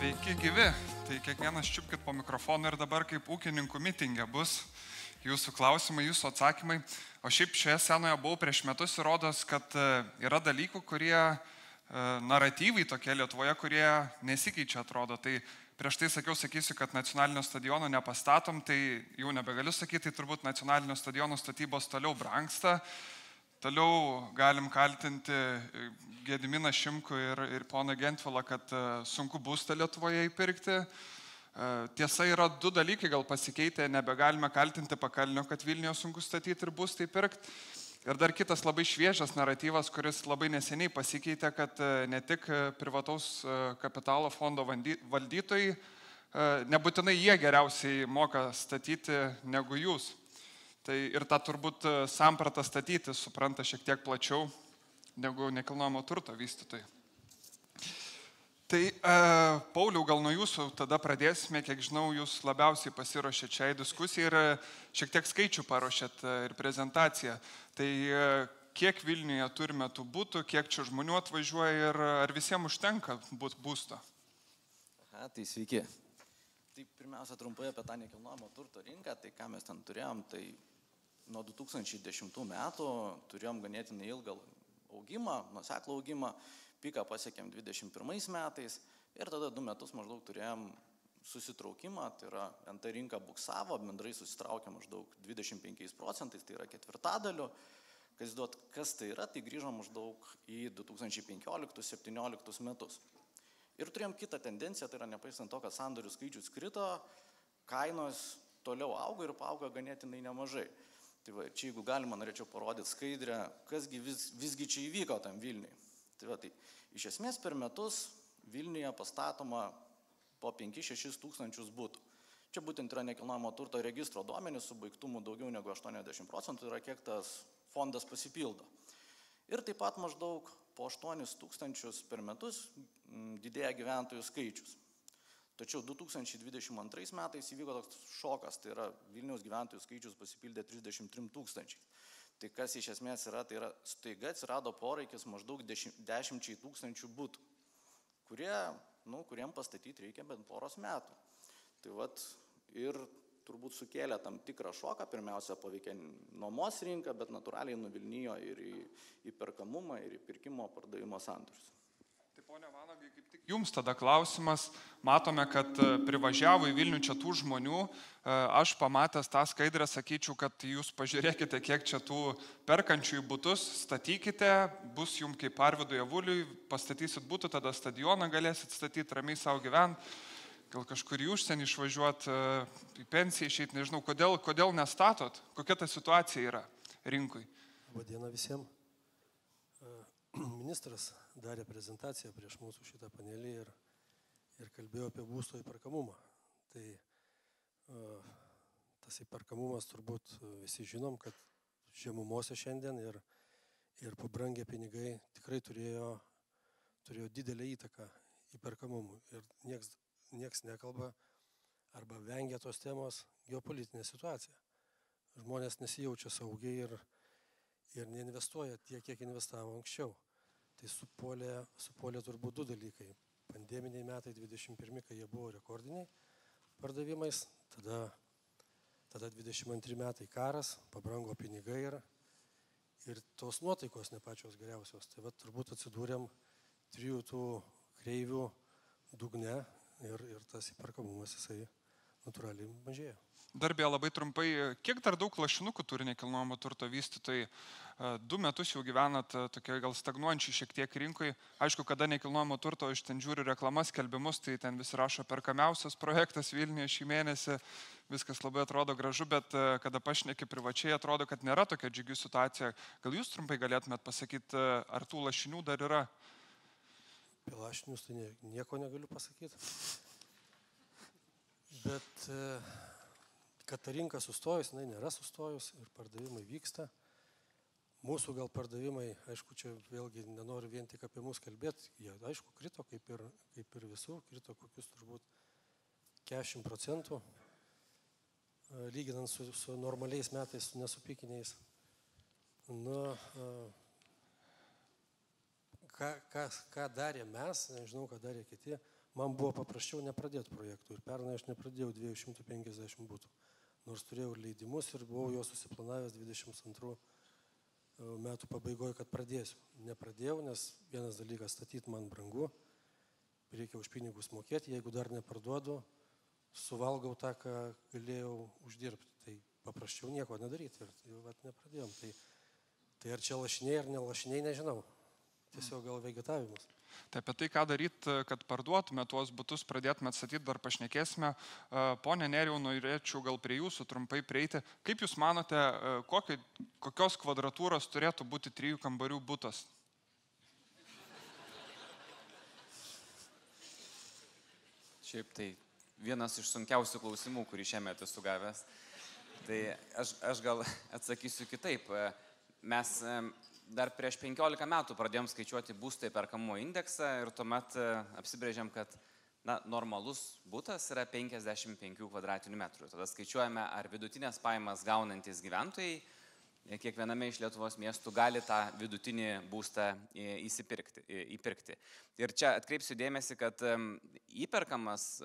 Sveiki gyvi, tai kiekvienas čiupkit po mikrofoną ir dabar kaip ūkininkų mitingė bus jūsų klausimai, jūsų atsakymai. O šiaip šioje scenoje buvau prieš metus ir rodos, kad yra dalykų, kurie naratyvai tokie Lietuvoje, kurie nesikeičia atrodo. Tai prieš tai sakysiu, kad nacionalinio stadiono nepastatom, tai jau nebegaliu sakyti, tai turbūt nacionalinio stadiono statybos toliau brangsta. Toliau galim kaltinti Gediminą Šimkų ir poną Gentvilą, kad sunku būstą Lietuvoje įpirkti. Tiesa, yra du dalykai gal pasikeitę, nebegalime kaltinti Pakalnio, kad Vilniuje sunku statyti ir būstą įpirkti. Ir dar kitas labai šviežias naratyvas, kuris labai neseniai pasikeitė, kad ne tik privataus kapitalo fondo valdytojai, nebūtinai jie geriausiai moka statyti negu jūs. Tai ir tą turbūt sampratą statyti supranta šiek tiek plačiau negu nekilnojamo turto vystytojai. Tai Pauliau, gal nuo jūsų tada pradėsime, kiek žinau, jūs labiausiai pasiruošėt šiai diskusijai ir šiek tiek skaičių paruošėt ir prezentaciją. Tai kiek Vilniuje turime tų būtų, kiek čia žmonių atvažiuoja ir ar visiems užtenka būsto? Aha, tai sveiki. Tai pirmiausia, trumpai apie tą nekilnojamo turto rinką, tai ką mes ten turėjom, tai nuo 2010 metų turėjom ganėtinai ilgą augimą, nuoseklų augimą, piką pasiekėm 2021 metais ir tada 2 metus maždaug turėjom susitraukimą, tai yra NT rinka buksavo, bendrai susitraukė maždaug 25%, tai yra ketvirtadaliu. Kas tai yra, tai grįžo maždaug į 2015-2017 metus. Ir turėjom kitą tendenciją, tai yra nepaisant to, kad sandorių skaičius krito, kainos toliau augo ir paaugo ganėtinai nemažai. Tai va, čia jeigu galima, norėčiau parodyti skaidrę, kasgi visgi čia įvyko tam Vilniui. Tai va, tai iš esmės per metus Vilniuje pastatoma po 5-6 tūkstančius būtų. Čia būtent yra nekilnojamo turto registro duomenys su baigtumu daugiau negu 80%, yra kiek tas fondas pasipildo. Ir taip pat maždaug po 8 tūkstančius per metus didėja gyventojų skaičius. Tačiau 2022 metais įvyko toks šokas, tai yra Vilniaus gyventojų skaičius pasipildė 33 tūkstančiai. Tai kas iš esmės yra, tai yra staiga atsirado poreikis maždaug 10 tūkstančių būtų, kuriem pastatyti reikia bent poros metų. Tai vat ir turbūt sukėlė tam tikrą šoką, pirmiausia paveikė nuomos rinką, bet natūraliai nuvilnijo ir į perkamumą, ir į pirkimo pardavimo sandorius. Tai ponia Vanagai, kaip tik jums tada klausimas, matome, kad privažiavo į Vilnių čia tų žmonių, aš pamatęs tą skaidrę sakyčiau, kad jūs pažiūrėkite, kiek čia tų perkančiųjų būtus, statykite, bus jums kaip Arvydui Avuliui, pastatysit būtų, tada stadioną galėsit statyti, ramiai savo gyventi. Gal kažkur į užsienį išvažiuoti, į pensiją išeiti, nežinau, kodėl nestatot, kokia ta situacija yra rinkui. Labadiena visiems. Ministras darė prezentaciją prieš mūsų šitą panelį ir kalbėjo apie būsto įperkamumą. Tai tas įperkamumas turbūt visi žinom, kad žemumose šiandien ir pabrangę pinigai tikrai turėjo didelę įtaką įperkamumui. Ir nieks nekalba arba vengia tos temos geopolitinė situacija. Žmonės nesijaučia saugiai ir neinvestuoja tiek, kiek investavo anksčiau. Tai supuolė turbūt 2 dalykai. Pandeminiai metai 21, kai jie buvo rekordiniai pardavimais, tada 22 metai karas, pabrango pinigai ir tos nuotaikos ne pačios geriausios. Tai va turbūt atsidūrėm 3 tų kreivių dugne ir tas įperkamumas jisai natūraliai mažėja. Dar beje labai trumpai, kiek dar daug lašinukų turi nekilnojamo turto vystytojai? 2 metus jau gyvenat tokioje gal stagnuojančiai šiek tiek rinkoje. Aišku, kada nekilnojamo turto, aš ten žiūriu reklamas, skelbimus, tai ten vis rašo perkamiausias projektas Vilniuje šį mėnesį, viskas labai atrodo gražu, bet kada pašneki privačiai, atrodo, kad nėra tokia džiugi situacija. Gal jūs trumpai galėtumėt pasakyti, ar tų lašinių dar yra? Apie lašinius tai nieko negaliu pasakyti. Bet kad ta rinka sustojus, jinai nėra sustojus ir pardavimai vyksta. Mūsų gal pardavimai, aišku, čia vėlgi nenoriu vien tik apie mus kalbėti, jie aišku krito kaip ir visų, krito kokius turbūt 40%, lyginant su normaliais metais, su nesupykiniais. Ką darė mes, nežinau, ką darė kiti, man buvo paprasčiau nepradėti projektų. Ir pernai aš nepradėjau 250 būtų. Nors turėjau leidimus ir buvau jo susiplanavęs 22 metų pabaigoje, kad pradėsiu. Nepradėjau, nes vienas dalykas statyti man brangu, reikia už pinigus mokėti, jeigu dar neparduodu, suvalgau tą, ką galėjau uždirbti. Tai paprasčiau nieko nedaryti ir nepradėjom. Tai ar čia lašiniai ar nelašiniai, nežinau. Tiesiog gal vegetavimas. Tai apie tai, ką daryti, kad parduotume tuos butus, pradėtume atstatyti, dar pašnekėsime. Pone Nerijau, norėčiau gal prie jūsų trumpai prieiti. Kaip jūs manote, kokios kvadratūros turėtų būti 3 kambarių butas? Šiaip tai vienas iš sunkiausių klausimų, kurį šiemet esu gavęs. Tai aš gal atsakysiu kitaip. Mes dar prieš 15 metų pradėjom skaičiuoti būsto įperkamumo indeksą ir tuomet apsibrėžėm, kad normalus butas yra 55 kvadratinių metrų. Tada skaičiuojame, ar vidutinės pajamas gaunantis gyventojai kiekviename iš Lietuvos miestų gali tą vidutinį būstą įpirkti. Ir čia atkreipsiu dėmesį, kad įperkamas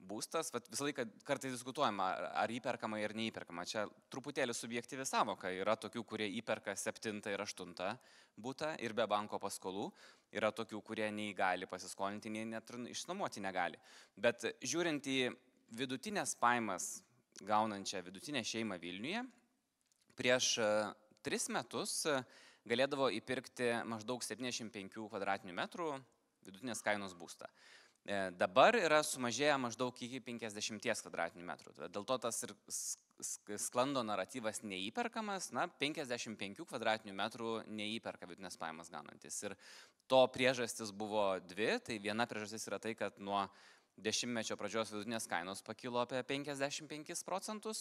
būstas, visą laiką kartais diskutuojama, ar įperkama ir neįperkama. Čia truputėlį subjektyvi savoka. Yra tokių, kurie įperka 7 ir 8 būtą ir be banko paskolų. Yra tokių, kurie nei gali pasiskolinti, nei net išnuomoti negali. Bet žiūrint į vidutinės pajamas gaunančią vidutinę šeimą Vilniuje, prieš 3 metus galėdavo įpirkti maždaug 75 kvadratinių metrų vidutinės kainos būstą. Dabar yra sumažėję maždaug iki 50 kvadratinių metrų. Dėl to tas ir sklando naratyvas neįperkamas, 55 kvadratinių metrų neįperka vidutinės pajamas gaunantis. Ir to priežastis buvo 2. Tai viena priežastis yra tai, kad nuo 10-mečio pradžios vidutinės kainos pakilo apie 55%,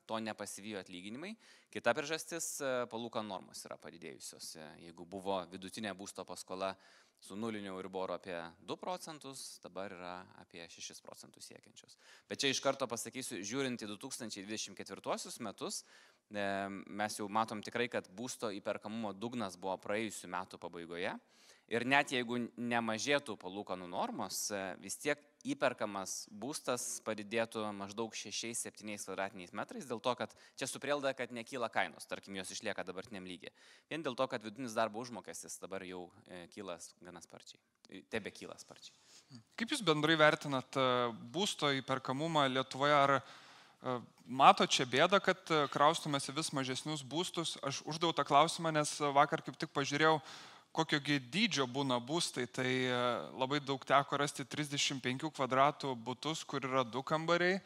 to nepasivijo atlyginimai. Kita priežastis - palūkanų normos yra padidėjusios. Jeigu buvo vidutinė būsto paskola su nuliniu Euriboru apie 2%, dabar yra apie 6% siekiančios. Bet čia iš karto pasakysiu, žiūrint į 2024 metus, mes jau matom tikrai, kad būsto įperkamumo dugnas buvo praėjusių metų pabaigoje. Ir net jeigu nemažėtų palūkanų normos, vis tiek įperkamas būstas padidėtų maždaug 6-7 kvadratiniais metrais, dėl to, kad čia su prielaida, kad nekyla kainos, tarkim, jos išlieka dabartiniam lygiai. Vien dėl to, kad vidutinis darbo užmokestis dabar jau kyla gana sparčiai, tebekyla sparčiai. Kaip jūs bendrai vertinat būsto įperkamumą Lietuvoje? Ar mato čia bėdą, kad kraustumėsi vis mažesnius būstus? Aš uždaviau tą klausimą, nes vakar kaip tik pažiūrėjau, kokiogi dydžio būna būstai, tai labai daug teko rasti 35 kvadratų butus, kur yra 2 kambariai,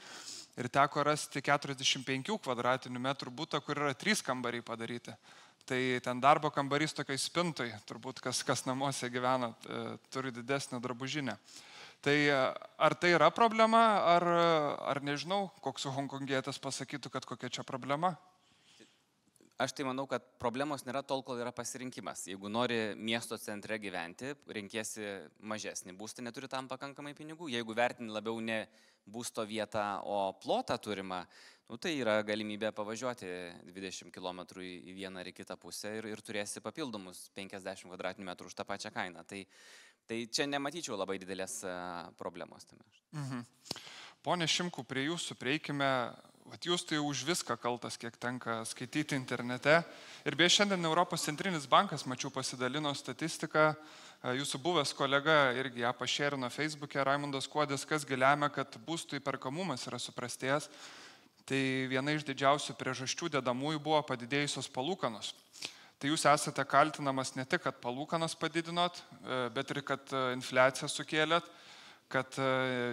ir teko rasti 45 kvadratinių metrų butą, kur yra 3 kambariai padaryti. Tai ten darbo kambarys tokiai spintoj, turbūt kas namuose gyvena, turi didesnę drabužinę. Tai ar tai yra problema, ar nežinau, koks hongkongietis pasakytų, kad kokia čia problema? Aš tai manau, kad problemos nėra tol, kol yra pasirinkimas. Jeigu nori miesto centre gyventi, renkiesi mažesnį būstą, neturi tam pakankamai pinigų. Jeigu vertini labiau ne būsto vietą, o plotą turimą, tai yra galimybė pavažiuoti 20 km į vieną ar į kitą pusę ir turėsi papildomus 50 kvadratinių metrų už tą pačią kainą. Tai čia nematyčiau labai didelės problemos tame. Pone Šimku, prie jūsų prieikime. Jūs tai už viską kaltas, kiek tenka skaityti internete. Ir beje, šiandien Europos centrinis bankas, mačiau, pasidalino statistiką. Jūsų buvęs kolega irgi ją pašerino Facebook'e, Raimundas Kuodis, kasgi lemia, kad būstų įperkamumas yra suprastėjęs. Tai viena iš didžiausių priežasčių dedamųjų buvo padidėjusios palūkanos. Tai jūs esate kaltinamas ne tik, kad palūkanas padidinot, bet ir kad infliaciją sukėlėt, kad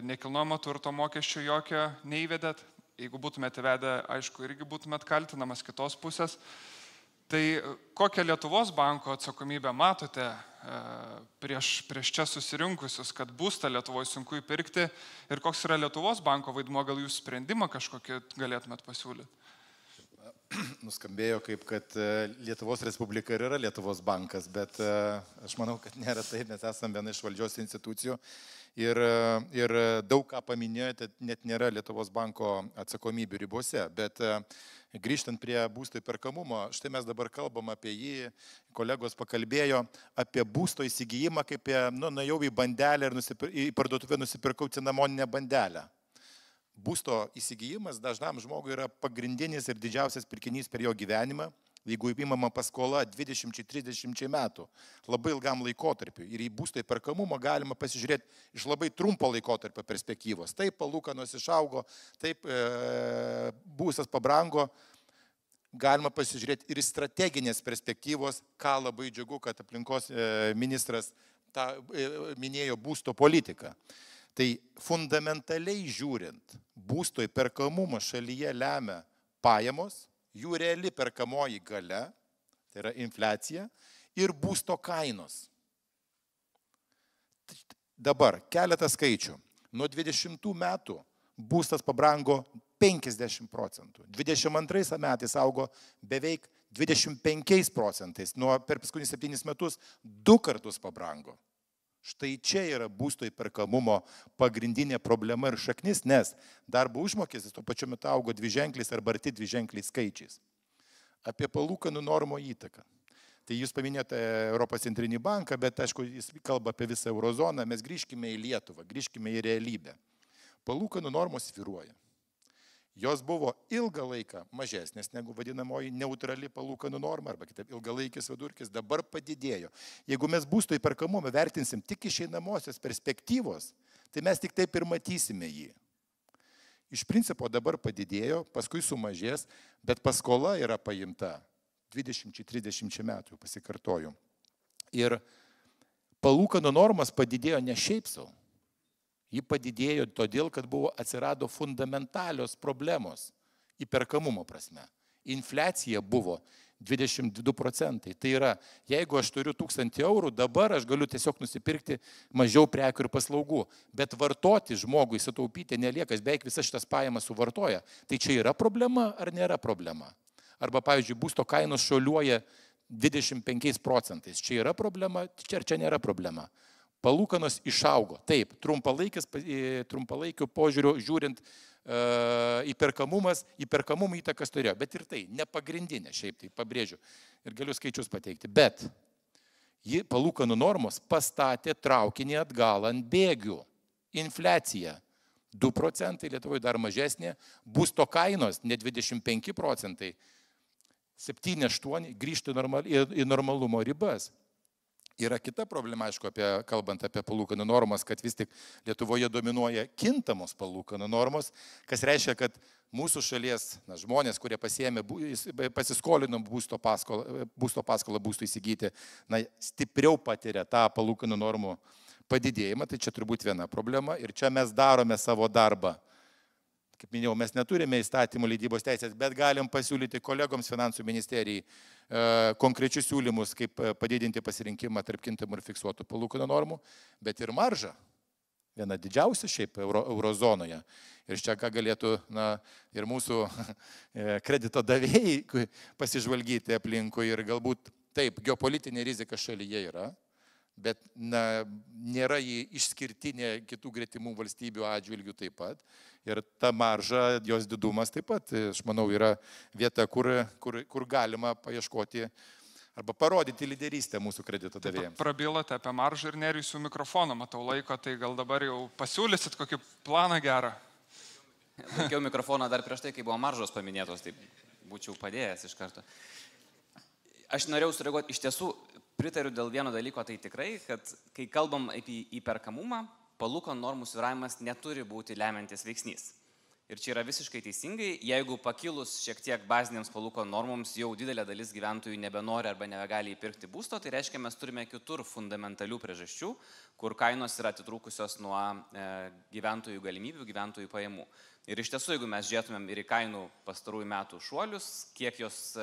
nekilnojamo turto mokesčio jokio neįvedėt. Jeigu būtumėte vedę, aišku, irgi būtumėt kaltinamas kitos pusės. Tai kokią Lietuvos banko atsakomybę matote prieš čia susirinkusius, kad būstą Lietuvoje sunku įpirkti, ir koks yra Lietuvos banko vaidmuo, gal jūs sprendimą kažkokį galėtumėt pasiūlyti? nuskambėjo kaip, kad Lietuvos Respublika ir yra Lietuvos bankas, bet aš manau, kad nėra taip, mes esame viena iš valdžios institucijų ir daug ką paminėjote, net nėra Lietuvos banko atsakomybių ribose, bet grįžtant prie būsto įperkamumo, štai mes dabar kalbam apie jį, kolegos pakalbėjo apie būsto įsigijimą, kaip nuėjau į bandelę ir į parduotuvę nusipirkau cinamoninę bandelę. Būsto įsigijimas dažnam žmogui yra pagrindinis ir didžiausias pirkinys per jo gyvenimą, jeigu įmama paskola 20-30 metų, labai ilgam laikotarpiu. Ir į būsto įperkamumą galima pasižiūrėti iš labai trumpo laikotarpio perspektyvos. Taip palūkanos išaugo, taip būstas pabrango, galima pasižiūrėti ir strateginės perspektyvos, ką labai džiugu, kad aplinkos ministras minėjo būsto politiką. Tai fundamentaliai žiūrint, būsto įperkamumo šalyje lemia pajamos, jų reali perkamoji galia, tai yra infliacija, ir būsto kainos. Dabar keletą skaičių. Nuo 20 metų būstas pabrango 50%. 22 metais augo beveik 25%. Per paskutinius 7 metus 2 kartus pabrango. Štai čia yra būsto įperkamumo pagrindinė problema ir šaknis, nes darbo užmokestis tuo pačiu metu augo dviženkliais arba arti dviženkliais skaičiais. Apie palūkanų normų įtaką. Tai jūs paminėjote Europos centrinį banką, bet aišku, jis kalba apie visą eurozoną, mes grįžkime į Lietuvą, grįžkime į realybę. Palūkanų normos svyruoja. Jos buvo ilgą laiką mažesnės negu vadinamoji neutrali palūkanų norma, arba kitaip ilgalaikis vidurkis, dabar padidėjo. Jeigu mes būsto įperkamumą vertinsim tik iš einamosios perspektyvos, tai mes tik taip ir matysime jį. Iš principo dabar padidėjo, paskui sumažės, bet paskola yra paimta 20-30 metų, pasikartoju. Ir palūkanų normas padidėjo ne šiaip sau. Ji padidėjo todėl, kad atsirado fundamentalios problemos įperkamumo prasme. Infliacija buvo 22%. Tai yra, jeigu aš turiu 1000 eurų, dabar aš galiu tiesiog nusipirkti mažiau prekių ir paslaugų. Bet vartoti žmogui, sutaupyti nelieka, beveik visas šitas pajamas suvartoja. Tai čia yra problema ar nėra problema? Arba, pavyzdžiui, būsto kainos šuoliuoja 25%. Čia yra problema, čia nėra problema. Palūkanos išaugo. Taip, trumpalaikiu požiūriu žiūrint įperkamumų įtakas turėjo, bet ir tai nepagrindinė, šiaip tai pabrėžiu ir galiu skaičius pateikti, bet palūkanų normos pastatė traukinį atgal ant bėgių. Infliacija 2%, Lietuvoje dar mažesnė, būsto kainos ne 25%, 7-8 grįžti į normalumo ribas. Yra kita problema, aišku, kalbant apie palūkanų normas, kad vis tik Lietuvoje dominuoja kintamos palūkanų normos, kas reiškia, kad mūsų šalies žmonės, kurie pasiskolino būsto paskolą būstų įsigyti, stipriau patiria tą palūkanų normų padidėjimą, tai čia turbūt viena problema ir čia mes darome savo darbą. Kaip minėjau, mes neturime įstatymų leidybos teisės, bet galim pasiūlyti kolegoms finansų ministerijai konkrečius siūlymus, kaip padidinti pasirinkimą tarp kintamų ir fiksuotų palūkanų normų, bet ir maržą, viena didžiausia šiaip eurozonoje. Ir čia ką galėtų ir mūsų kredito davėjai pasižvalgyti aplinkui ir galbūt taip, geopolitinė rizika šalyje yra, bet nėra jį išskirtinė kitų gretimų valstybių atžvilgių taip pat. Ir ta marža, jos didumas taip pat, aš manau, yra vieta, kur galima paieškoti arba parodyti lyderystę mūsų kredito davėjams. Prabilote apie maržą ir Nerijus jų mikrofoną, matau laiko, tai gal dabar jau pasiūlysit kokį planą gerą. Laikiau mikrofoną dar prieš tai, kai buvo maržos paminėtos, tai būčiau padėjęs iš karto. Aš norėjau sureaguoti, iš tiesų pritariu dėl vieno dalyko, tai tikrai, kad kai kalbam apie įperkamumą, palūkanų normų svyravimas neturi būti lemiantis veiksnys. Ir čia yra visiškai teisingai, jeigu pakilus šiek tiek bazinėms palūkanų normoms jau didelė dalis gyventojų nebenori arba nebegali įpirkti būsto, tai reiškia, mes turime kitur fundamentalių priežasčių, kur kainos yra atitrūkusios nuo gyventojų galimybių, gyventojų pajamų. Ir iš tiesų, jeigu mes žiūrėtumėm ir į kainų pastarųjų metų šuolius, kiek jos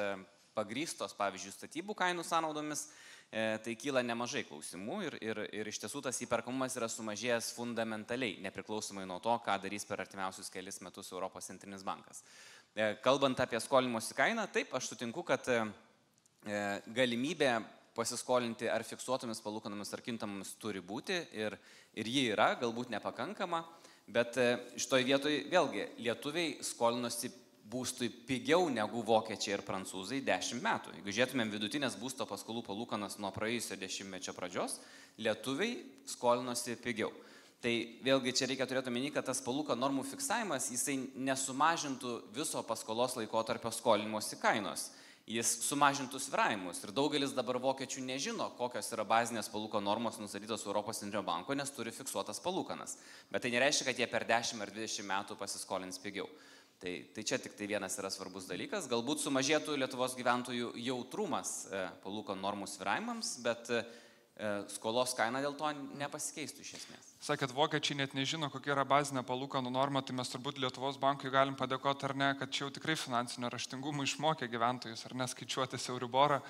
pagrįstos, pavyzdžiui, statybų kainų sąnaudomis, tai kyla nemažai klausimų ir iš tiesų tas įperkamumas yra sumažėjęs fundamentaliai, nepriklausomai nuo to, ką darys per artimiausius kelis metus Europos centrinis bankas. Kalbant apie skolimosi kainą, taip, aš sutinku, kad galimybė pasiskolinti ar fiksuotomis palūkanomis ar kintamomis turi būti ir ji yra, galbūt nepakankama, bet šitoj vietoj vėlgi lietuviai skolinosi būstui pigiau negu vokiečiai ir prancūzai 10 metų. Jeigu žiūrėtumėm vidutinės būsto paskolų palūkanas nuo praėjusio dešimtmečio pradžios, lietuviai skolinosi pigiau. Tai vėlgi čia reikia turėti omeny, kad tas palūkanų normų fiksavimas, jisai nesumažintų viso paskolos laikotarpio skolimosi kainos. Jis sumažintų sviravimus ir daugelis dabar vokiečių nežino, kokios yra bazinės palūkanų normos nustatytos Europos centrinio banko, nes turi fiksuotas palūkanas. Bet tai nereiškia, kad jie per 10 ar 20 metų pasiskolins pigiau. Tai čia tik tai vienas yra svarbus dalykas. Galbūt sumažėtų Lietuvos gyventojų jautrumas palūkanų normų sviravimams, bet skolos kaina dėl to nepasikeistų iš esmės. Sakėt, vokiečiai net nežino, kokia yra bazinė palūkanų norma, tai mes turbūt Lietuvos bankui galim padėkoti ar ne, kad čia jau tikrai finansinio raštingumo išmokė gyventojus, ar neskaičiuotis Euriborą.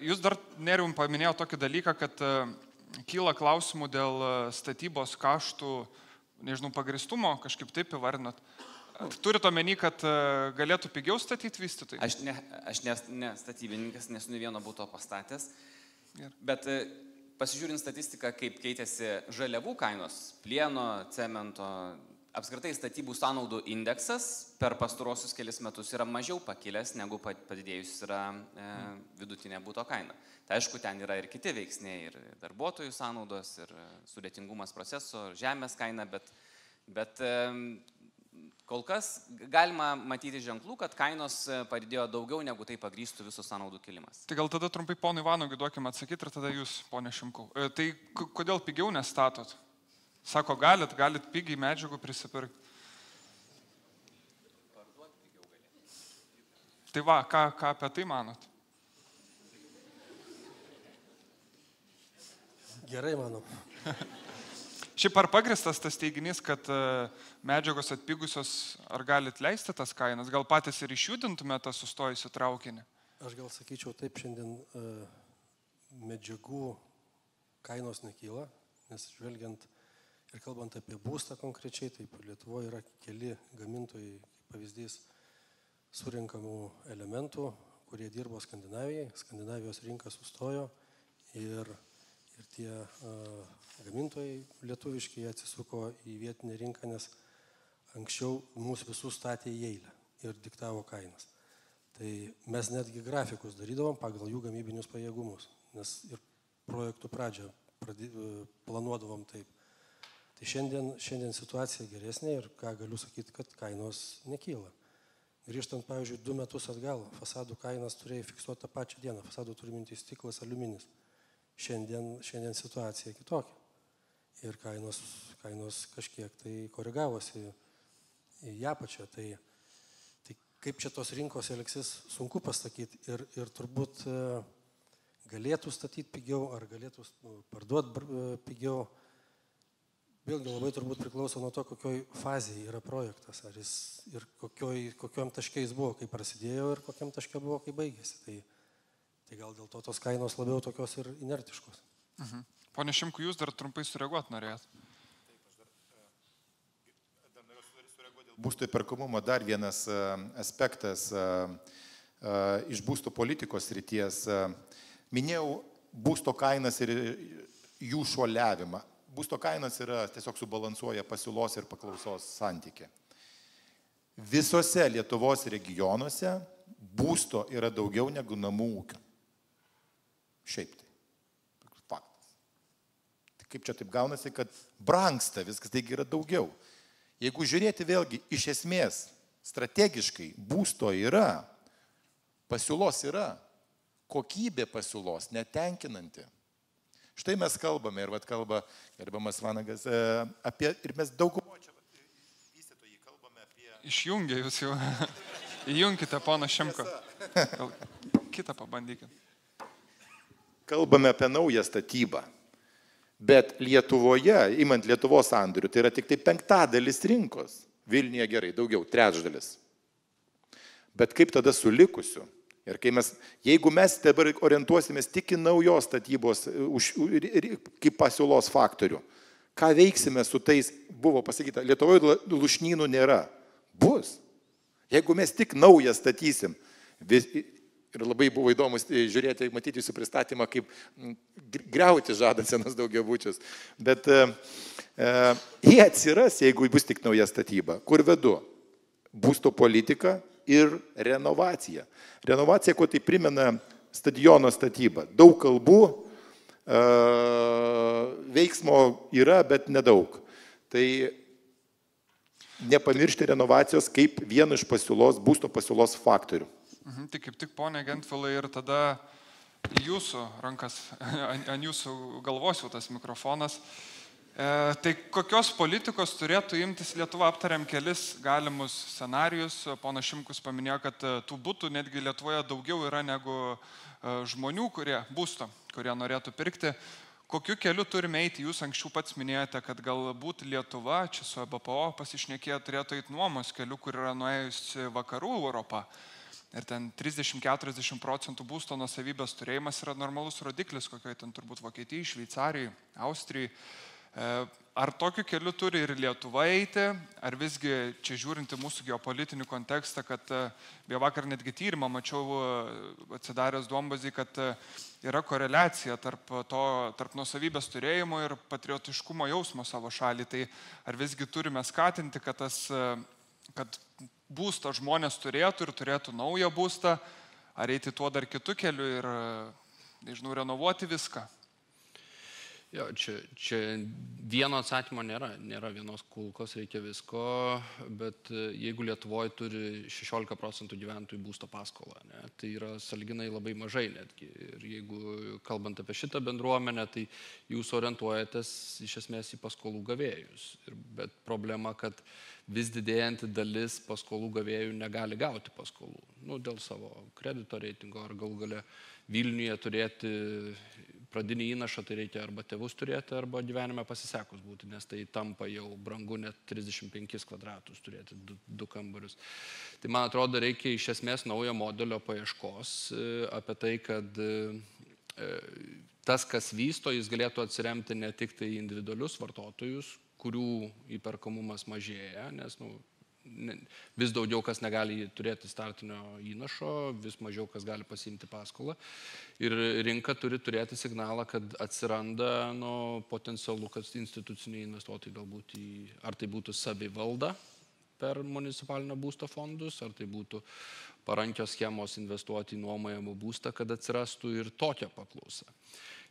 Jūs dar, Nerijum, paminėjo tokį dalyką, kad kyla klausimų dėl statybos kaštų, nežinau, pagristumo, kažkaip taip įvardinot. Turit omeny, kad galėtų pigiau statyti vystytojai? Aš ne statybininkas, nesu nei vieno būto pastatęs. Bet pasižiūrint statistiką, kaip keitėsi žaliavų kainos, plieno, cemento, apskritai statybų sąnaudų indeksas per pastarosius kelis metus yra mažiau pakilęs, negu padidėjus yra vidutinė būto kaina. Tai aišku, ten yra ir kiti veiksniai, ir darbuotojų sąnaudos, ir sudėtingumas proceso, žemės kaina, bet kol kas galima matyti ženklų, kad kainos padidėjo daugiau, negu tai pagrįstų visų sąnaudų kilimas. Tai gal tada trumpai ponui Vanogui duokime atsakyti ir tada jūs, ponė Šimkau. Tai kodėl pigiau nestatot? Sako, galit pigiai medžiagų prisipirkti. Tai va, ką apie tai manot? Gerai, manau. Šiaip ar pagristas tas teiginys, kad medžiagos atpigusios, ar galit leisti tas kainas? Gal patys ir išjudintume tą sustojusių traukinį? Aš gal sakyčiau taip, šiandien medžiagų kainos nekyla, nes žvelgiant ir kalbant apie būstą konkrečiai, taip Lietuvoje yra keli gamintojai, kaip pavyzdys, surinkamų elementų, kurie dirbo Skandinavijai. Skandinavijos rinka sustojo ir tie gamintojai lietuviškai atsisuko į vietinę rinką, nes anksčiau mūsų visus statė į eilę ir diktavo kainas. Tai mes netgi grafikus darydavom pagal jų gamybinius pajėgumus, nes ir projektų pradžią planuodavom taip. Tai šiandien situacija geresnė ir ką galiu sakyti, kad kainos nekyla. Grįžtant, pavyzdžiui, 2 metus atgal, fasadų kainas turėjo fiksuoti tą pačią dieną, fasadų turi minti stiklas, aliuminis. Šiandien situacija kitokia. Ir kainos kažkiek tai koregavosi į apačią. Tai kaip čia tos rinkos elgsis, sunku pasakyti. Ir turbūt galėtų statyti pigiau, ar galėtų parduoti pigiau. Vėlgi labai turbūt priklauso nuo to, kokioj fazėje yra projektas. Ar jis ir kokiom taškiais buvo, kai prasidėjo, ir kokiam taške buvo, kai baigėsi. Tai gal dėl to tos kainos labiau tokios ir inertiškos. Pone Šimku, jūs dar trumpai sureaguoti norėjot. Dar norėjau sureaguoti dėl būsto įperkamumo. Dar vienas aspektas iš būsto politikos srities. Minėjau būsto kainas ir jų šuoliavimą. Būsto kainas yra tiesiog subalansuoja pasiūlos ir paklausos santykį. Visose Lietuvos regionuose būsto yra daugiau negu namų ūkių. Šiaip tai. Faktas. Tai kaip čia taip gaunasi, kad brangsta viskas, taigi yra daugiau. Jeigu žiūrėti vėlgi iš esmės, strategiškai būsto yra, pasiūlos yra, kokybė pasiūlos netenkinanti. Štai mes kalbame ir kalba gerbiamas Vanagas apie, ir mes daugumo čia vystytojai kalbame apie... Išjungia jūs jau. Įjunkite, poną Šimko. Kitą pabandykit. Kalbame apie naują statybą, bet Lietuvoje, imant Lietuvos sandorių, tai yra tik tai 5% rinkos. Vilniuje gerai, daugiau, 3%. Bet kaip tada su likusiu? Ir jeigu mes dabar orientuosimės tik į naujos statybos kaip pasiūlos faktorių, ką veiksime su tais, buvo pasakyta, Lietuvoje lūšnynų nėra. Bus. Jeigu mes tik naują statysim, ir labai buvo įdomus žiūrėti, matyti jūsų pristatymą, kaip griauti žada senas daugiabučius, bet jie atsiras, jeigu bus tik nauja statyba. Kur vedu? Būsto politika ir renovacija. Renovacija, kuo tai primena stadiono statybą. Daug kalbų, veiksmo yra, bet nedaug. Tai nepamiršti renovacijos kaip vienu iš būsto pasiūlos faktorių. Tai kaip tik, ponė Gentvilai, ir tada į jūsų rankas, ant jūsų galvos jau tas mikrofonas. Tai kokios politikos turėtų imtis Lietuva? Aptariam kelis galimus scenarius. Ponas Šimkus paminėjo, kad tų butų netgi Lietuvoje daugiau yra negu žmonių, būsto, kurie norėtų pirkti. Kokiu keliu turime eiti? Jūs anksčiau pats minėjote, kad galbūt Lietuva, čia su EBPO pasišnekėjo, turėtų eiti nuomos keliu, kur yra nuėjusi vakarų Europą. Ir ten 30-40% būsto nuosavybės turėjimas yra normalus rodiklis, kokioje ten turbūt Vokietijai, Šveicarijai, Austrijai. Ar tokiu keliu turi ir Lietuva eiti, ar visgi čia žiūrinti mūsų geopolitinį kontekstą, kad vakar netgi tyrimą mačiau atsidaręs Duombazį, kad yra koreliacija tarp nuosavybės turėjimo ir patriotiškumo jausmo savo šalį. Tai ar visgi turime skatinti, kad būstą žmonės turėtų ir turėtų naują būstą, ar eiti tuo dar kitu keliu ir, nežinau, renovuoti viską? Jo, čia vieno atsakymo nėra vienos kulkos, reikia visko, bet jeigu Lietuvoje turi 16% gyventojų būsto paskolą, tai yra sąlyginai labai mažai netgi. Ir jeigu kalbant apie šitą bendruomenę, tai jūs orientuojatės iš esmės į paskolų gavėjus. Bet problema, kad vis didėjanti dalis paskolų gavėjų negali gauti paskolų. Dėl savo kredito reitingo ar galų gale Vilniuje turėti pradinį įnašą, tai reikia arba tėvus turėti, arba gyvenime pasisekus būti, nes tai tampa jau brangu net 35 kvadratus turėti, 2 kambarius. Tai man atrodo, reikia iš esmės naujo modelio paieškos apie tai, kad tas, kas vysto, jis galėtų atsiremti ne tik tai individualius vartotojus, kurių įperkamumas mažėja, nes vis daugiau kas negali turėti startinio įnašo, vis mažiau kas gali pasiimti paskolą. Ir rinka turi turėti signalą, kad atsiranda potencialu, kad instituciniai investuotojai galbūt ar tai būtų savivalda per municipalinio būsto fondus, ar tai būtų parankios schemos investuoti į nuomojamą būstą, kad atsirastų ir tokia paklausa.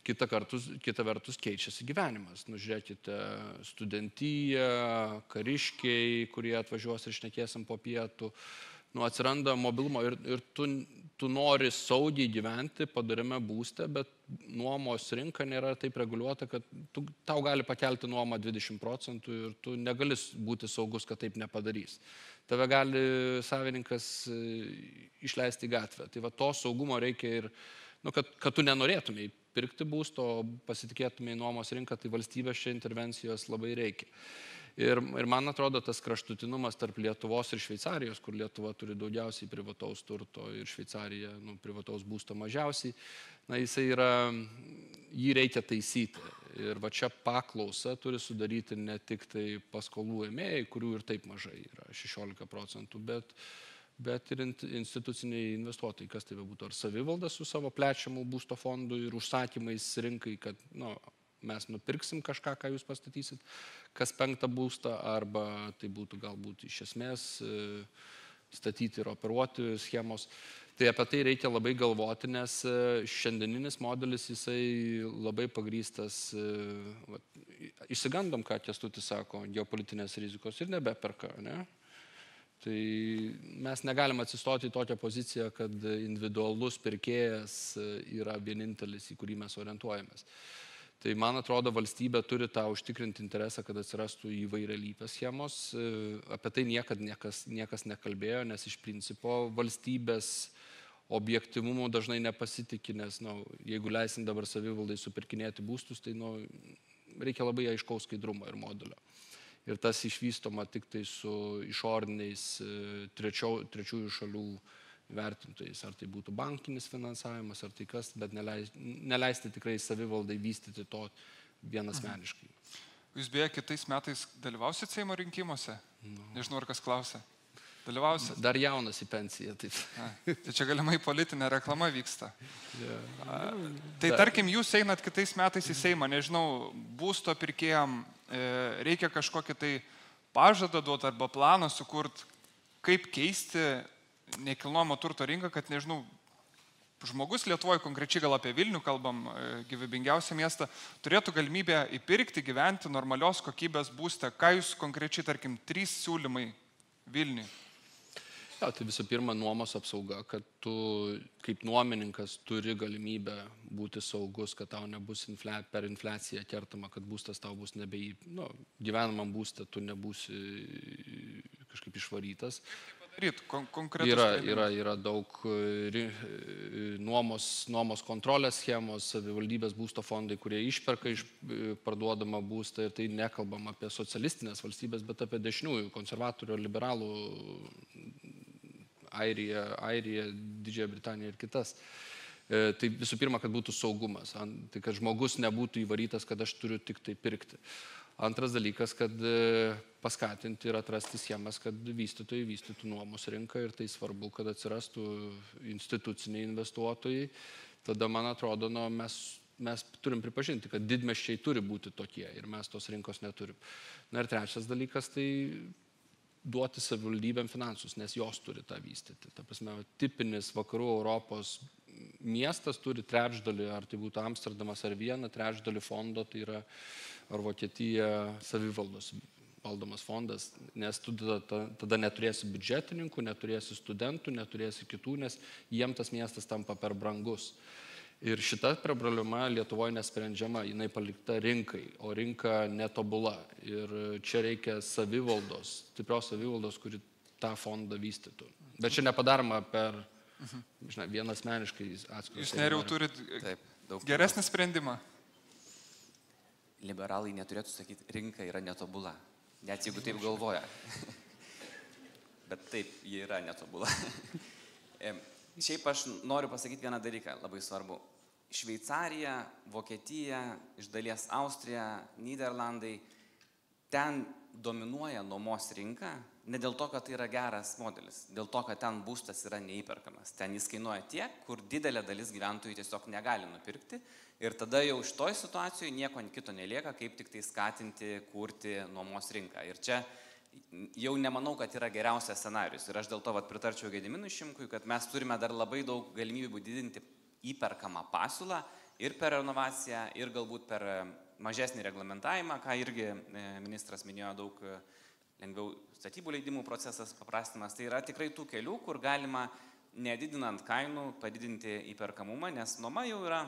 Kita vertus keičiasi gyvenimas. Žiūrėkite, studentiją, kariškiai, kurie atvažiuos ir šnekėsim po pietų. Atsiranda mobilumo ir tu nori saugiai gyventi padariame būste, bet nuomos rinka nėra taip reguliuota, kad tau gali pakelti nuomą 20% ir tu negali būti saugus, kad taip nepadarys. Tave gali savininkas išleisti į gatvę. Tai to saugumo reikia ir, kad tu nenorėtumai pirkti būsto, pasitikėtumai nuomos rinką, tai valstybės čia intervencijos labai reikia. Ir man atrodo, tas kraštutinumas tarp Lietuvos ir Šveicarijos, kur Lietuva turi daugiausiai privataus turto ir Šveicarija privataus būsto mažiausiai, jį reikia taisyti. Ir čia paklausa turi sudaryti ne tik tai paskolų ėmėjai, kurių ir taip mažai yra 16%, bet ir instituciniai investuotojai, kas tai būtų, ar savivalda su savo plečiamų būsto fondų ir užsakymais rinkai, kad mes nupirksim kažką, ką jūs pastatysit, kas 5. būstą, arba tai būtų galbūt iš esmės statyti ir operuoti schemos. Tai apie tai reikia labai galvoti, nes šiandieninis modelis, jisai labai pagrįstas, išsigandom, ką Kęstutis sako, geopolitinės rizikos ir nebeperka, ne? Tai mes negalim atsistoti į tokią poziciją, kad individualus pirkėjas yra vienintelis, į kurį mes orientuojamės. Tai man atrodo, valstybė turi tą užtikrinti interesą, kad atsirastų įvairialypės schemos. Apie tai niekas nekalbėjo, nes iš principo valstybės objektyvumu dažnai nepasitikė, nes jeigu leisim dabar savivaldai supirkinėti būstus, tai reikia labai aiškaus skaidrumo ir modelio. Ir tas išvystoma tik tai su išoriniais trečiųjų šalių vertintojais, ar tai būtų bankinis finansavimas, ar tai kas, bet neleisti tikrai savivaldai vystyti to vienasmeniškai. Jūs beje kitais metais dalyvausit Seimo rinkimuose? Nežinau, ar kas klausia. Dalyvausit? Dar jaunas į pensiją, taip. Tai čia galimai politinė reklama vyksta. Tai tarkim, jūs einat kitais metais į Seimą, nežinau, būsto pirkėjam reikia kažkokį tai pažadą duoti arba planą sukurti, kaip keisti nekilnojamo turto rinką, kad, nežinau, žmogus Lietuvoje, konkrečiai gal apie Vilnių kalbam, gyvybingiausią miestą, turėtų galimybę įpirkti, gyventi normalios kokybės būstą. Ką jūs konkrečiai, tarkim, 3 siūlymai Vilniui? Ja, tai visų pirma, nuomos apsauga, kad tu kaip nuomininkas turi galimybę būti saugus, kad tau nebus per infliaciją kertama, kad būstas tau bus gyvenamam būstą, tu nebūsi kažkaip išvarytas. Yra daug nuomos kontrolės schemos, savivaldybės būsto fondai, kurie išperka iš parduodamą būstą, ir tai nekalbam apie socialistinės valstybės, bet apie dešiniųjų, konservatorių, liberalų, Airija, Didžiąją Britaniją ir kitas. Tai visų pirma, kad būtų saugumas, tai kad žmogus nebūtų įvarytas, kad aš turiu tik tai pirkti. Antras dalykas, kad paskatinti ir atrasti schemas, kad vystytojai vystytų nuomos rinką, ir tai svarbu, kad atsirastų instituciniai investuotojai. Tada, man atrodo, mes turim pripažinti, kad didmiesčiai turi būti tokie ir mes tos rinkos neturim. Na ir trečias dalykas, tai duoti savivaldybėm finansus, nes jos turi tą vystyti. Ta prasme, tipinis vakarų Europos miestas turi trečdalį, ar tai būtų Amsterdamas ar Viena, trečdalį fondo, tai yra ar Vokietija savivaldos valdomas fondas, nes tu tada neturėsi biudžetininkų, neturėsi studentų, neturėsi kitų, nes jiem tas miestas tampa per brangus. Ir šita problema Lietuvoje nesprendžiama, jinai palikta rinkai, o rinka netobula. Ir čia reikia savivaldos, stiprios savivaldos, kuri tą fondą vystytų. Bet čia nepadaroma per vieną asmeniškai atskirą. Jūs neriau turit geresnį sprendimą? Liberalai neturėtų sakyti, rinka yra netobula, net jeigu taip galvoja. Bet taip, ji yra netobula. Šiaip aš noriu pasakyti vieną dalyką, labai svarbu. Šveicarija, Vokietija, iš dalies Austrija, Nyderlandai, ten dominuoja nuomos rinka, ne dėl to, kad tai yra geras modelis, dėl to, kad ten būstas yra neįperkamas. Ten jis kainuoja tiek, kur didelė dalis gyventojų tiesiog negali nupirkti, ir tada jau šitoj situacijoje nieko kito nelieka, kaip tik tai skatinti, kurti nuomos rinką. Ir čia jau nemanau, kad yra geriausias scenarius. Ir aš dėl to pritarčiau Gediminui Šimkui, kad mes turime dar labai daug galimybių didinti įperkamą pasiūlą ir per renovaciją, ir galbūt per mažesnį reglamentavimą, ką irgi ministras minėjo, daug lengviau statybų leidimų procesas paprastimas. Tai yra tikrai tų kelių, kur galima nedidinant kainų padidinti įperkamumą, nes nuoma jau yra,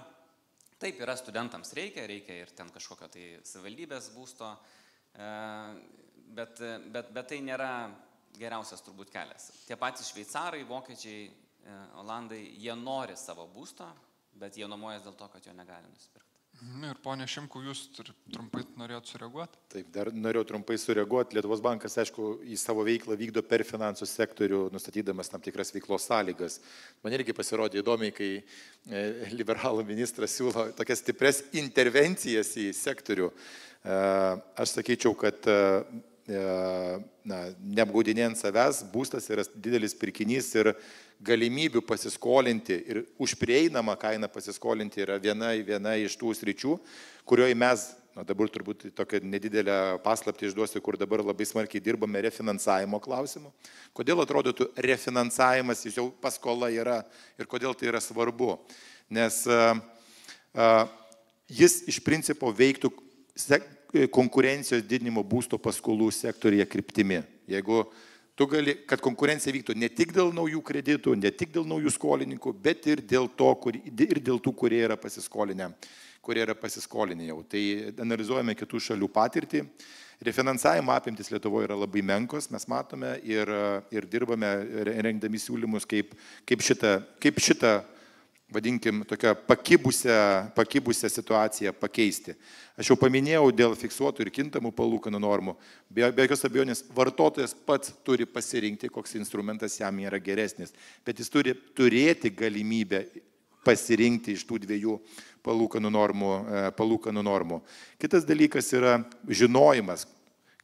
taip yra studentams reikia ir ten kažkokio tai savivaldybės būsto, bet tai nėra geriausias turbūt kelias. Tie patys šveicarai, vokiečiai, olandai, jie nori savo būsto, bet jie nuomojas dėl to, kad jo negali nusipirkti. Ir ponė Šimku, jūs trumpai norėjot sureaguoti? Taip, dar norėjau trumpai sureaguoti. Lietuvos bankas, aišku, į savo veiklą vykdo per finansų sektorių, nustatydamas tam tikras veiklos sąlygas. Man irgi pasirodė įdomiai, kai liberalų ministras siūlo tokias stipres intervencijas į sektorių. Aš sakyčiau, kad neapgaudinėjant savęs, būstas yra didelis pirkinys ir galimybių pasiskolinti ir už prieinamą kainą pasiskolinti yra viena iš tų sričių, kurioje mes, dabar turbūt tokią nedidelę paslaptį išduosiu, kur dabar labai smarkiai dirbame refinansavimo klausimu. Kodėl atrodytų refinansavimas, jis jau paskola yra ir kodėl tai yra svarbu? Nes jis iš principo veiktų konkurencijos didinimo būsto paskolų sektorija kryptimi. Jeigu tu gali, kad konkurencija vyktų ne tik dėl naujų kreditų, ne tik dėl naujų skolininkų, bet ir dėl tų, kurie yra pasiskolinę jau. Tai analizuojame kitų šalių patirtį. Refinansavimo apimtis Lietuvoje yra labai menkos, mes matome ir dirbame rengdami siūlymus, kaip šitą vadinkim, tokią pakibusią situaciją pakeisti. Aš jau paminėjau dėl fiksuotų ir kintamų palūkanų normų. Be jokios abejonės, vartotojas pats turi pasirinkti, koks instrumentas jam yra geresnis, bet jis turi turėti galimybę pasirinkti iš tų dviejų palūkanų normų. Kitas dalykas yra žinojimas,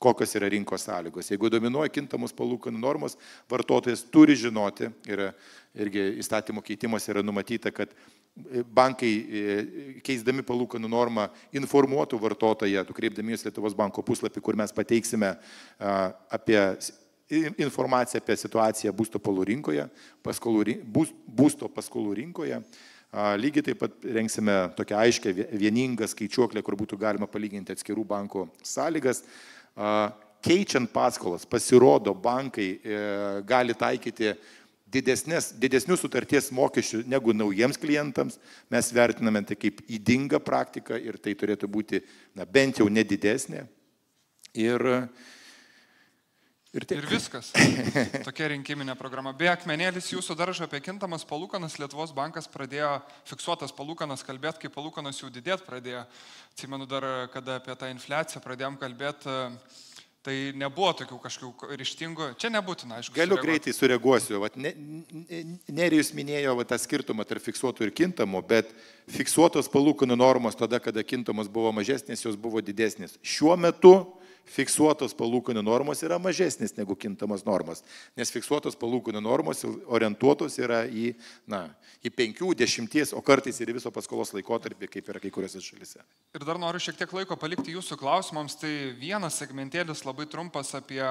kokios yra rinkos sąlygos. Jeigu dominuoja kintamos palūkanų normos, vartotojas turi žinoti, ir irgi įstatymo keitimas yra numatyta, kad bankai keisdami palūkanų normą informuotų vartotoją, kreipdami į Lietuvos banko puslapį, kur mes pateiksime apie informaciją apie situaciją būsto paskolų rinkoje. Lygiai taip pat rengsime tokią aiškę vieningą skaičiuoklę, kur būtų galima palyginti atskirų bankų sąlygas. Keičiant paskolas, pasirodo, bankai gali taikyti didesnius sutarties mokesčių negu naujiems klientams. Mes vertiname tai kaip ydingą praktiką ir tai turėtų būti bent jau nedidesnė. Ir viskas. Tokia rinkiminė programa. Be akmenėlis jūsų daržo apie kintamas palūkanas, Lietuvos bankas pradėjo fiksuotas palūkanas kalbėti, kai palūkanas jau didėt pradėjo. Atsimenu dar, kada apie tą infliaciją pradėjom kalbėti, tai nebuvo tokių kažkokių ryžtingų. Čia nebūtina, aišku. Galiu greitai sureaguosiu. Nerijus minėjo tą skirtumą tarp fiksuotų ir kintamų, bet fiksuotos palūkanų normos tada, kada kintamos buvo mažesnės, jos buvo didesnės. Šiuo metu fiksuotos palūkanų normos yra mažesnės negu kintamos normos, nes fiksuotos palūkanų normos orientuotos yra į 5, 10, o kartais ir viso paskolos laikotarpį, kaip yra kai kuriuose šalyse. Ir dar noriu šiek tiek laiko palikti jūsų klausimams, tai vienas segmentėlis labai trumpas apie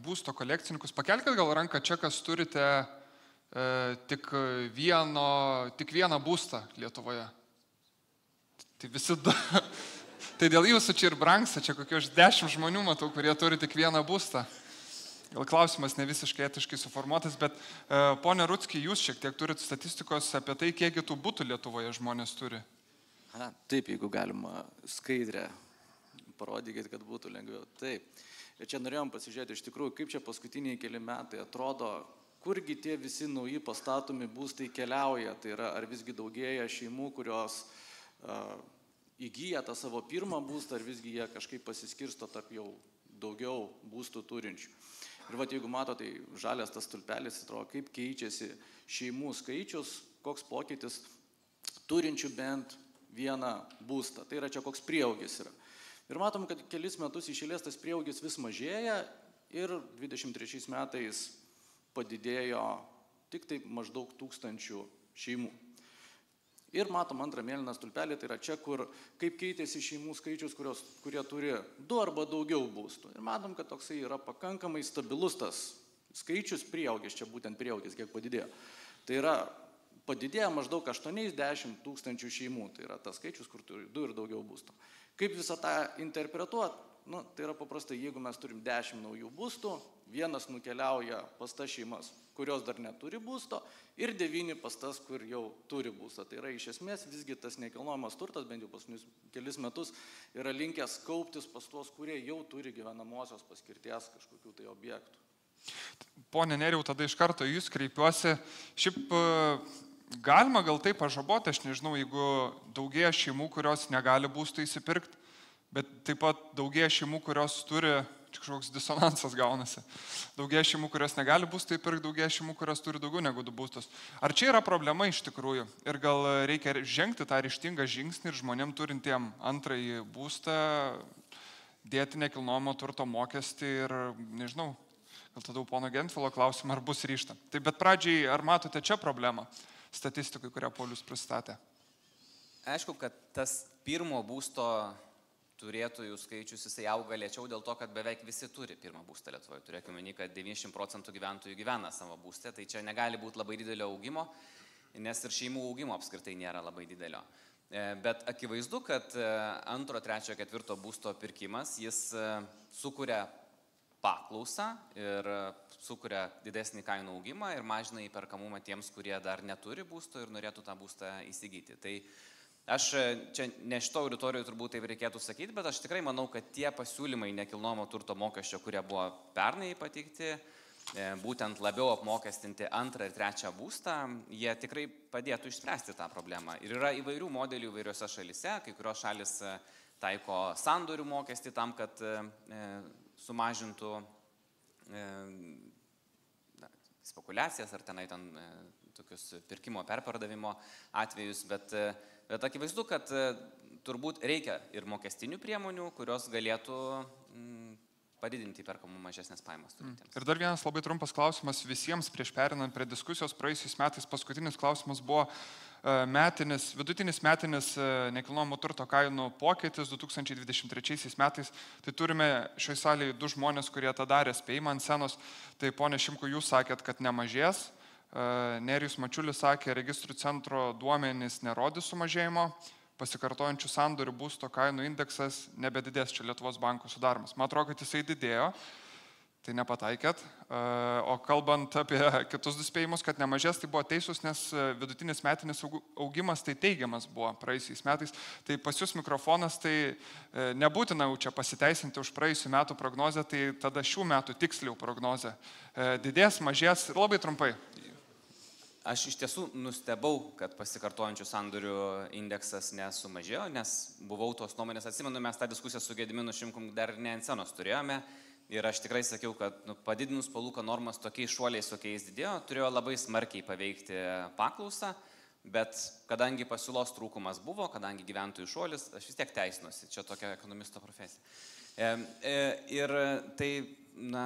būsto kolekcininkus. Pakelkite gal ranką čia, kas turite tik vieną būstą Lietuvoje. Tai visi Tai dėl jūsų čia ir brangsta, čia kokios 10 žmonių matau, kurie turi tik vieną būstą. Gal klausimas ne visiškai etiškai suformuotas, bet ponė Rutski, jūs šiek tiek turit statistikos apie tai, kiekgi tų butų Lietuvoje žmonės turi. Taip, jeigu galima skaidrę, parodykit, kad būtų lengviau. Taip. Ir čia norėjom pasižiūrėti iš tikrųjų, kaip čia paskutiniai keli metai atrodo, kurgi tie visi nauji pastatomi būstai keliauja. Tai yra, ar visgi daugėja šeimų, kurios įgyja tą savo pirmą būstą, ar visgi jie kažkaip pasiskirsto tarp jau daugiau būstų turinčių. Ir jeigu mato, tai žalias tas stulpelis, atrodo, kaip keičiasi šeimų skaičius, koks pokytis turinčių bent vieną būstą. Tai yra čia koks prieaugis yra. Ir matom, kad kelis metus iš eilės tas prieaugis vis mažėja ir 23 metais padidėjo tik taip maždaug 1000 šeimų. Ir matom antrą mėlyną stulpelį, tai yra čia, kur kaip keitėsi šeimų skaičius, kurie turi 2 arba daugiau būstų. Ir matom, kad toksai yra pakankamai stabilus tas skaičius prieaugis, čia būtent prieaugis, kiek padidėjo. Tai yra padidėjo maždaug 80 000 šeimų, tai yra tas skaičius, kur turi 2 ir daugiau būstų. Kaip visą tą interpretuoti? Tai yra paprastai, jeigu mes turim 10 naujų būstų, vienas nukeliauja pas tas šeimas, kurios dar neturi būsto, ir 9 pas tas, kur jau turi būstą. Tai yra iš esmės visgi tas nekilnojamas turtas, bent jau paskutinius kelis metus, yra linkęs kauptis pas tuos, kurie jau turi gyvenamosios paskirties kažkokių tai objektų. Pone Nerijau, tada iš karto jūs kreipiuosi. Šiaip galima gal taip pažaboti, aš nežinau, jeigu daugėja šeimų, kurios negali būsto įsipirkti, bet taip pat daugėja šeimų, kurios turi, kažkoks disonansas gaunasi. Daugėja šeimų, kurios negali būsto įpirkti, daugėja šeimų, kurios turi daugiau negu 2 būstus. Ar čia yra problema iš tikrųjų? Ir gal reikia žengti tą ryžtingą žingsnį ir žmonėm turintiem antrąjį būstą dėti nekilnojamo turto mokestį ir, nežinau, gal tada pono Gentvilo klausimą, ar bus ryžta. Tai bet pradžiai, ar matote čia problemą statistikui, kurią Paulius pristatė? Aišku, kad tas pirmo būsto turėtojų skaičius jisai auga lėčiau dėl to, kad beveik visi turi pirmą būstą Lietuvoje. Turėkime meni, kad 90% gyventojų gyvena savo būste, tai čia negali būti labai didelio augimo, nes ir šeimų augimo apskritai nėra labai didelio. Bet akivaizdu, kad 2, 3, 4 būsto pirkimas, jis sukuria paklausą ir sukuria didesnį kainų augimą ir mažina įperkamumą tiems, kurie dar neturi būsto ir norėtų tą būstą įsigyti. Tai aš čia ne šito auditorijoje turbūt taip reikėtų sakyti, bet aš tikrai manau, kad tie pasiūlymai nekilnojamo turto mokesčio, kurie buvo pernai pateikti, būtent labiau apmokestinti 2 ir 3 būstą, jie tikrai padėtų išspręsti tą problemą. Ir yra įvairių modelių įvairiose šalise, kai kurios šalis taiko sandorių mokestį tam, kad sumažintų spekulacijas ar ten tokius pirkimo perpardavimo atvejus, bet akivaizdu, kad turbūt reikia ir mokestinių priemonių, kurios galėtų padidinti įperkamumą mažesnės pajamas turintiems. Ir dar vienas labai trumpas klausimas visiems prieš perinant prie diskusijos. Praėjusiais metais paskutinis klausimas buvo vidutinis metinis nekilnojamo turto kainų pokytis 2023 metais. Tai turime šioje salėje 2 žmonės, kurie tą darė spėjimą ant scenos. Tai ponė Šimku, jūs sakėt, kad nemažės. Nerijus Mačiulis sakė, registrų centro duomenys nerodys sumažėjimo. Pasikartojančių sandorių būsto kainų indeksas nebedidės, čia Lietuvos bankų sudaromas. Man atrodo, kad jisai didėjo, tai nepataikėt. O kalbant apie kitus 2 spėjimus, kad nemažės, tai buvo teisus, nes vidutinis metinis augimas tai teigiamas buvo praėjusiais metais. Tai pas jūs mikrofonas, tai nebūtina jau čia pasiteisinti už praėjusių metų prognozę, tai tada šių metų tiksliau prognozę. Didės, mažės, labai trumpai. Aš iš tiesų nustebau, kad pasikartojančių sandorių indeksas nesumažėjo, nes buvau tos nuomonės, atsimenu, mes tą diskusiją su Gediminu Šimkum dar ne ant scenos turėjome ir aš tikrai sakiau, kad padidinus palūkanų normas tokiais šuoliais, kokiais didėjo, turėjo labai smarkiai paveikti paklausą, bet kadangi pasiūlos trūkumas buvo, kadangi gyventojų šuolis, aš vis tiek teisinuosi, čia tokia ekonomisto profesija. Ir tai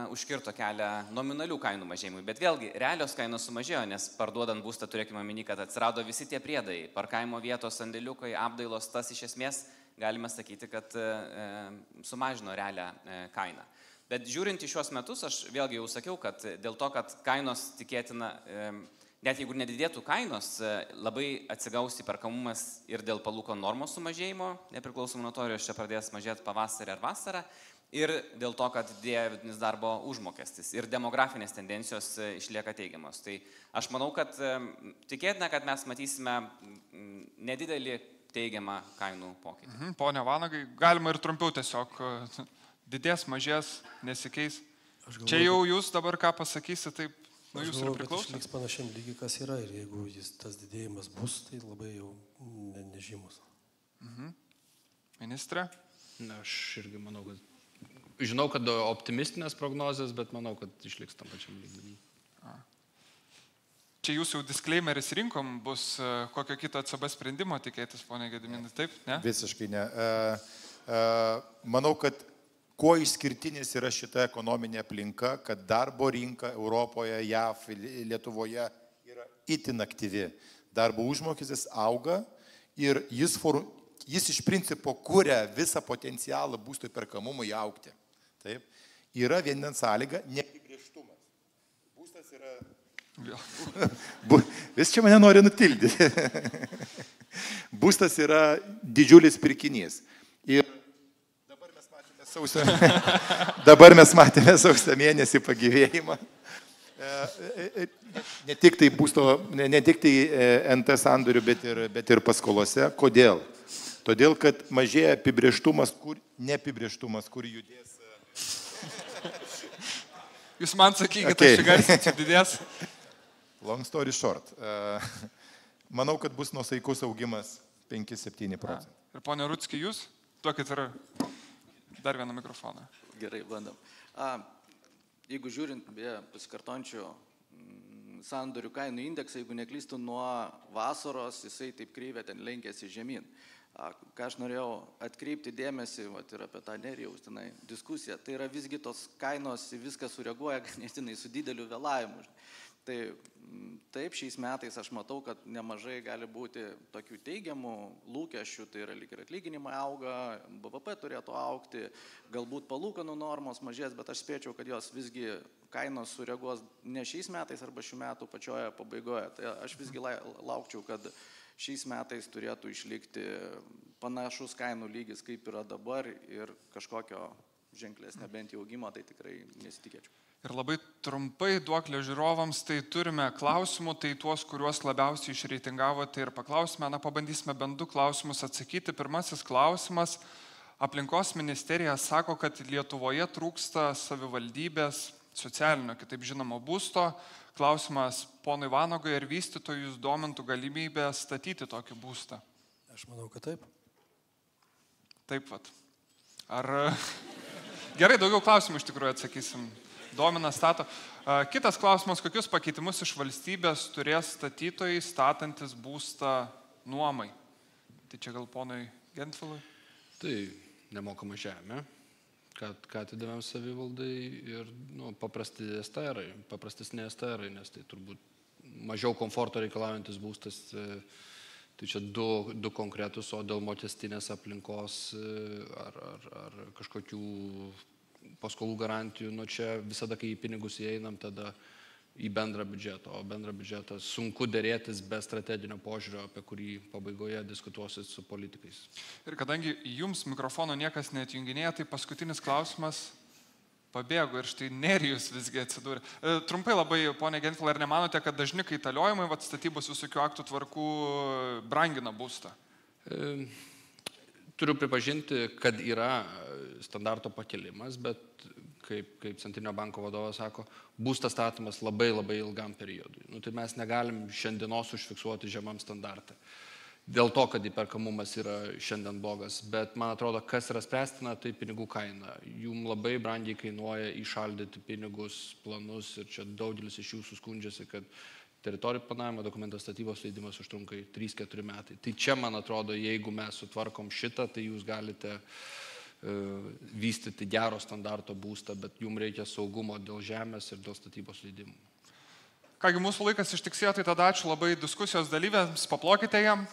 užkirto kelią nominalių kainų mažėjimui, bet vėlgi realios kainos sumažėjo, nes parduodant būstą turėkime omeny, kad atsirado visi tie priedai, parkavimo vietos, sandėliukai, apdailos, tas iš esmės galime sakyti, kad sumažino realią kainą. Bet žiūrint į šios metus, aš vėlgi jau sakiau, kad dėl to, kad kainos tikėtina, net jeigu nedidėtų kainos, labai atsigaus įperkamumas ir dėl palūkanų normos sumažėjimo, nepriklausomai nuo to, ar jos čia pradės mažėti pavasarį ar vasarą, ir dėl to, kad didėja vidutinis darbo užmokestis ir demografinės tendencijos išlieka teigiamos. Tai aš manau, kad tikėtina, kad mes matysime nedidelį teigiamą kainų pokytį. Pone Vanagai, galima ir trumpiau tiesiog didės, mažės, nesikeis. Čia jau jūs dabar ką pasakysi, taip nuo jūsų ir priklauso. Išliks panašiam lygiai, kas yra, ir jeigu tas didėjimas bus, tai labai jau nežymus. Ministrė? Aš irgi manau, kad žinau, kad optimistinės prognozės, bet manau, kad išliks tam pačiam lygmenį. Čia jūs jau disclaimeris rinkom, bus kokio kito ECB sprendimo tikėtis, ponė Gediminai, taip? Ne? Visiškai ne. Manau, kad kuo išskirtinis yra šita ekonominė aplinka, kad darbo rinka Europoje, JAV, Lietuvoje yra itin aktyvi. Darbo užmokestis auga ir jis iš principo kuria visą potencialą būsto įperkamumui augti. Taip. Yra viena sąlyga - neapibrėžtumas. Būstas yra... Vis čia mane nori nutildyti. Būstas yra didžiulis pirkinys. Ir dabar mes matėme sausio mėnesį pagyvėjimą. Ne tik tai būsto, ne tik tai NT sandorių, bet ir paskolose. Kodėl? Todėl, kad mažėja apibrėžtumas, neapibrėžtumas, kur judės. Jūs man sakykite, aš įgarsinsiu didės. Long story short. Manau, kad bus nuosaikus augimas 5-7%. Ir ponė Rutski, jūs duokit ir dar vieną mikrofoną. Gerai, bandom. Jeigu žiūrint, pasikartojančių sandorių kainų indeksą, jeigu neklystu, nuo vasaros jisai taip kreivė ten lenkėsi žemyn. Ką aš norėjau atkreipti dėmesį, ir apie tą Nerijaus diskusiją, tai yra visgi tos kainos viską sureaguoja ganėtinai su dideliu vėlavimu. Tai taip, šiais metais aš matau, kad nemažai gali būti tokių teigiamų lūkesčių, tai yra lyg ir atlyginimai auga, BVP turėtų augti, galbūt palūkanų normos mažės, bet aš spėčiau, kad jos visgi kainos sureaguos ne šiais metais arba šių metų pačioje pabaigoje. Tai aš visgi laukčiau, kad šiais metais turėtų išlikti panašus kainų lygis, kaip yra dabar, ir kažkokio ženklesnio bent jau augimo, tai tikrai nesitikėčiau. Ir labai trumpai duoklė žiūrovams, tai turime klausimų, tai tuos, kuriuos labiausiai išreitingavote ir paklausime, pabandysime bent 2 klausimus atsakyti. Pirmasis klausimas, aplinkos ministerija sako, kad Lietuvoje trūksta savivaldybės socialinio, kitaip žinomo, būsto. Klausimas ponui Vanagai, ar vystytojus domintų galimybę statyti tokį būstą? Aš manau, kad taip. Taip vat. Ar... Gerai, daugiau klausimų iš tikrųjų atsakysim. Domina stato. Kitas klausimas, kokius pakeitimus iš valstybės turės statytojai statantis būstą nuomai? Tai čia gal ponui Gentvilui? Tai nemokama žemė, ką atidavėm savivaldai ir paprastesni STR-ai, nes tai turbūt mažiau komforto reikalaujantis būstas, tai čia du konkretus, o dėl mokestinės aplinkos ar kažkokių paskolų garantijų, čia visada, kai į pinigus įeinam, tada į bendrą biudžetą, o bendrą biudžetą sunku dėrėtis be strateginio požiūrio, apie kurį pabaigoje diskutuosit su politikais. Ir kadangi jums mikrofono niekas neatjunginėja, tai paskutinis klausimas pabėgo ir štai Nerijus visgi atsidūrė. Trumpai labai, ponė Gentvilai, ar nemanote, kad dažni kaitaliojimai, statybos visokių aktų tvarkų brangina būstą? Turiu pripažinti, kad yra standarto pakelimas, bet kaip Centrinio banko vadovas sako, būstas statomas labai ilgam periodui. Tai mes negalim šiandienos užfiksuoti žemam standartą. Dėl to, kad įperkamumas yra šiandien blogas. Bet man atrodo, kas yra spręstina, tai pinigų kaina. Jum labai brangiai kainuoja įšaldyti pinigus, planus ir čia daugelis iš jūsų skundžiasi, kad teritorijų planavimo dokumentas statybos leidimas užtrunka 3-4 metai. Tai čia, man atrodo, jeigu mes sutvarkom šitą, tai jūs galite vystyti gero standarto būstą, bet jums reikia saugumo dėl žemės ir dėl statybos leidimų. Kągi, mūsų laikas ištiksėjo, tai tada ačiū labai diskusijos dalyviams, paplokite jam.